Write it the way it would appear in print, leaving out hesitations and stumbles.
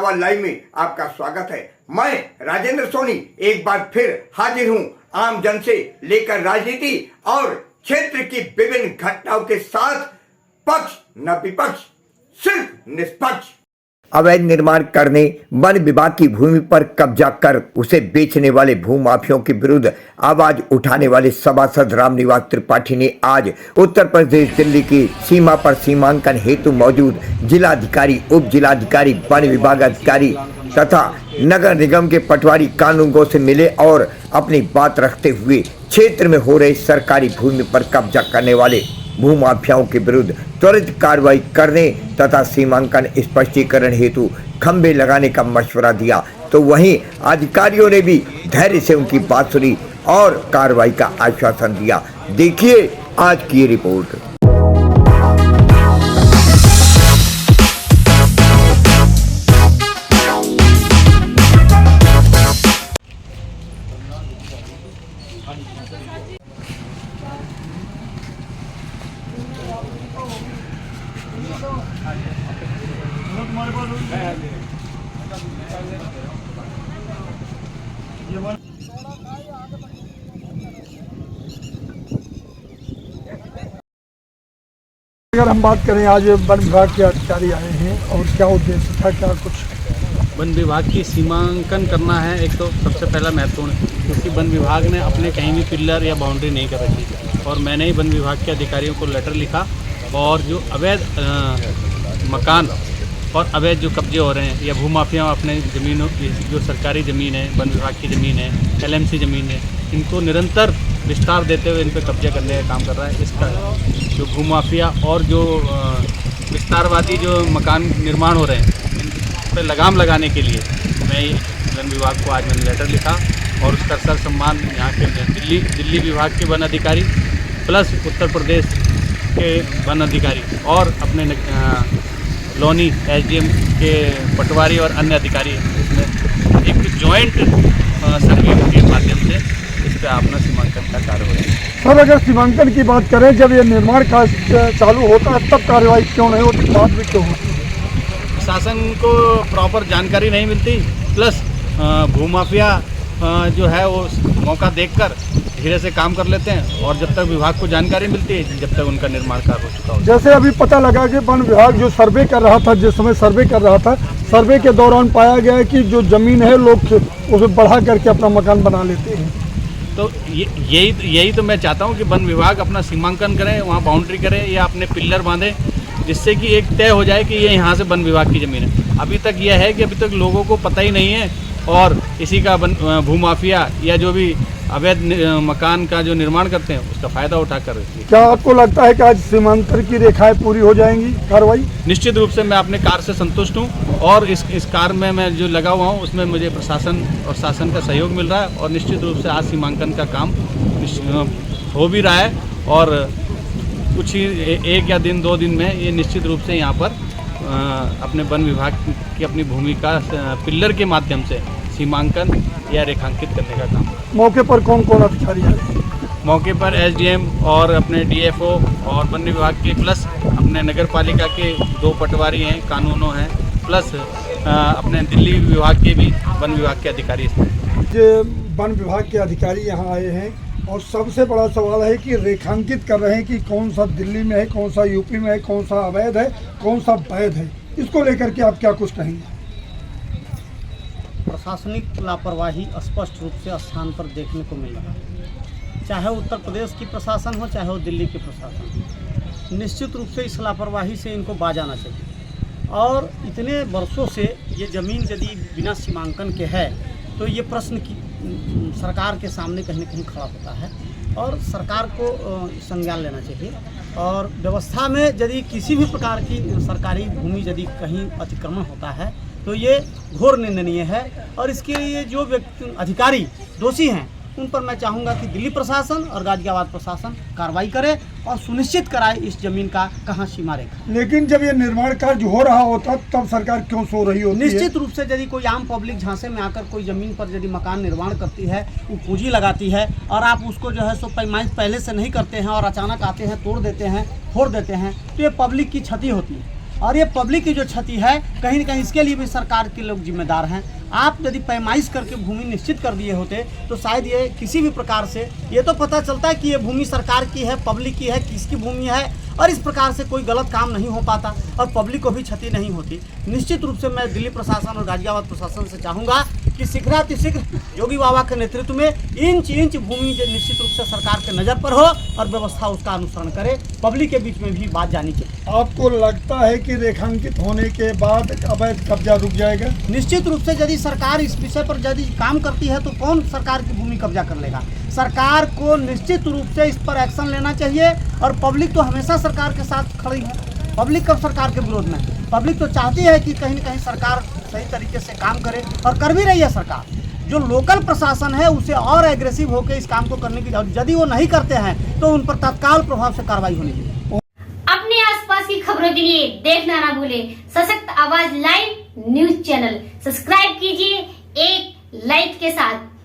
Faridabad live में आपका स्वागत है। मैं राजेंद्र सोनी एक बार फिर हाजिर हूं आम जन से लेकर राजनीति और क्षेत्र की विभिन्न घटनाओं के साथ। पक्ष न विपक्ष, सिर्फ निष्पक्ष। अवैध निर्माण करने, वन विभाग की भूमि पर कब्जा कर उसे बेचने वाले भूमाफियों के विरुद्ध आवाज उठाने वाले सभासद रामनिवास त्रिपाठी ने आज उत्तर प्रदेश दिल्ली की सीमा पर सीमांकन हेतु मौजूद जिलाधिकारी, उप जिलाधिकारी, वन विभाग अधिकारी तथा नगर निगम के पटवारी कानूनगो से मिले और अपनी बात रखते हुए क्षेत्र में हो रहे सरकारी भूमि पर कब्जा करने वाले भूमाफियाओं के विरुद्ध त्वरित कार्रवाई करने तथा सीमांकन स्पष्टीकरण हेतु खंभे लगाने का मशवरा दिया। तो वहीं अधिकारियों ने भी धैर्य से उनकी बात सुनी और कार्रवाई का आश्वासन दिया। देखिए आज की रिपोर्ट। अगर हम बात करें, आज वन विभाग के अधिकारी आए हैं और क्या उद्देश्य था, क्या कुछ? वन विभाग की सीमांकन करना है एक तो सबसे पहला महत्वपूर्ण, क्योंकि वन विभाग ने अपने कहीं भी पिलर या बाउंड्री नहीं कर रखी और मैंने ही वन विभाग के अधिकारियों को लेटर लिखा और जो अवैध मकान और अवैध जो कब्जे हो रहे हैं या भूमाफिया अपने ज़मीनों, जो सरकारी ज़मीन है, वन विभाग की ज़मीन है, LMC ज़मीन है, इनको निरंतर विस्तार देते हुए इन पर कब्जा करने का काम कर रहा है। इसका जो भूमाफिया और जो विस्तारवादी जो मकान निर्माण हो रहे हैं, इन पर लगाम लगाने के लिए मैं वन विभाग को आज मैंने लेटर लिखा और उसका सर सम्मान यहाँ के दिल्ली विभाग के वन अधिकारी प्लस उत्तर प्रदेश के वन अधिकारी और अपने लोनी SDM के पटवारी और अन्य अधिकारी इसमें एक जॉइंट सर्वे के माध्यम से इस पर अपना सीमांकन का कार्य हो रहा है। सर, अगर सीमांकन की बात करें, जब ये निर्माण कार्य चालू होता है तब कार्रवाई क्यों नहीं होती, बात भी क्यों होती है? प्रशासन को प्रॉपर जानकारी नहीं मिलती, प्लस भूमाफिया जो है वो मौका देखकर धीरे से काम कर लेते हैं और जब तक विभाग को जानकारी मिलती है जब तक उनका निर्माण कार्य हो चुका हो। जैसे अभी पता लगा कि वन विभाग जो सर्वे कर रहा था, जिस समय सर्वे कर रहा था, सर्वे के दौरान पाया गया कि जो जमीन है लोग उसे बढ़ा करके अपना मकान बना लेते हैं। तो यही तो मैं चाहता हूँ कि वन विभाग अपना सीमांकन करे, वहाँ बाउंड्री करे या अपने पिल्लर बांधे, जिससे कि एक तय हो जाए कि ये यहाँ से वन विभाग की ज़मीन है। अभी तक यह है कि अभी तक लोगों को पता ही नहीं है और इसी का भूमाफिया या जो भी अवैध मकान का जो निर्माण करते हैं उसका फ़ायदा उठाकर रखती है। क्या आपको लगता है कि आज सीमांकन की रेखाएं पूरी हो जाएंगी कार्रवाई? निश्चित रूप से मैं अपने कार्य से संतुष्ट हूँ और इस कार्य में मैं जो लगा हुआ हूँ उसमें मुझे प्रशासन और शासन का सहयोग मिल रहा है और निश्चित रूप से आज सीमांकन का काम हो भी रहा है और कुछ ही 1 या 2 दिन में ये निश्चित रूप से यहाँ पर अपने वन विभाग की अपनी भूमि का पिल्लर के माध्यम से सीमांकन या रेखांकित करने का काम। मौके पर कौन कौन अधिकारी है? मौके पर SDM और अपने DFO और वन विभाग के प्लस अपने नगर पालिका के 2 पटवारी हैं, कानूनों हैं, प्लस अपने दिल्ली विभाग के भी वन विभाग के अधिकारी हैं। जो वन विभाग के अधिकारी यहाँ आए हैं और सबसे बड़ा सवाल है कि रेखांकित कर रहे हैं कि कौन सा दिल्ली में है, कौन सा यूपी में है, कौन सा अवैध है, कौन सा वैध है। इसको लेकर के आप क्या कुछ कहेंगे? प्रशासनिक लापरवाही स्पष्ट रूप से स्थान पर देखने को मिल रहा है, चाहे उत्तर प्रदेश की प्रशासन हो चाहे वो दिल्ली की प्रशासन हो। निश्चित रूप से इस लापरवाही से इनको बाज आना चाहिए और इतने वर्षों से ये ज़मीन यदि बिना सीमांकन के है तो ये प्रश्न की सरकार के सामने कहीं न कहीं खड़ा होता है और सरकार को संज्ञान लेना चाहिए और व्यवस्था में यदि किसी भी प्रकार की सरकारी भूमि यदि कहीं अतिक्रमण होता है तो ये घोर निंदनीय है और इसके लिए जो व्यक्ति अधिकारी दोषी हैं उन पर मैं चाहूँगा कि दिल्ली प्रशासन और गाजियाबाद प्रशासन कार्रवाई करे और सुनिश्चित कराए इस जमीन का कहाँ सीमा रेखा। लेकिन जब ये निर्माण कार्य हो रहा होता तब सरकार क्यों सो रही होती है? निश्चित रूप से यदि कोई आम पब्लिक झांसे में आकर कोई ज़मीन पर यदि मकान निर्माण करती है, वो पूंजी लगाती है और आप उसको जो है सो पैमाइश पहले से नहीं करते हैं और अचानक आते हैं, तोड़ देते हैं, फोड़ देते हैं, तो ये पब्लिक की क्षति होती है। और ये पब्लिक की जो क्षति है कहीं न कहीं इसके लिए भी सरकार के लोग जिम्मेदार हैं। आप यदि पैमाइश करके भूमि निश्चित कर दिए होते तो शायद ये किसी भी प्रकार से ये तो पता चलता है कि ये भूमि सरकार की है, पब्लिक की है, किसकी भूमि है, और इस प्रकार से कोई गलत काम नहीं हो पाता और पब्लिक को भी क्षति नहीं होती। निश्चित रूप से मैं दिल्ली प्रशासन और गाजियाबाद प्रशासन से चाहूँगा कि शीघ्रातिशीघ्र योगी बाबा के नेतृत्व में इंच इंच भूमि जो निश्चित रूप से सरकार के नज़र पर हो और व्यवस्था उसका अनुसरण करे, पब्लिक के बीच में भी बात जानी चाहिए। आपको लगता है कि रेखांकित होने के बाद अवैध कब्जा रुक जाएगा? निश्चित रूप से यदि सरकार इस विषय पर यदि काम करती है तो कौन सरकार की भूमि कब्जा कर लेगा। सरकार को निश्चित रूप से इस पर एक्शन लेना चाहिए और पब्लिक तो हमेशा सरकार के साथ खड़ी है। पब्लिक कब सरकार के विरोध में? पब्लिक तो चाहती है कि कहीं न कहीं सरकार सही तरीके से काम करे और कर भी रही है सरकार। जो लोकल प्रशासन है उसे और एग्रेसिव होकर इस काम को करने की जरूरत। यदि वो नहीं करते हैं तो उन पर तत्काल प्रभाव से कार्रवाई होनी चाहिए। अपने आसपास की खबरों के लिए देखना ना भूलें सशक्त आवाज लाइव न्यूज चैनल। सब्सक्राइब कीजिए एक लाइक के साथ।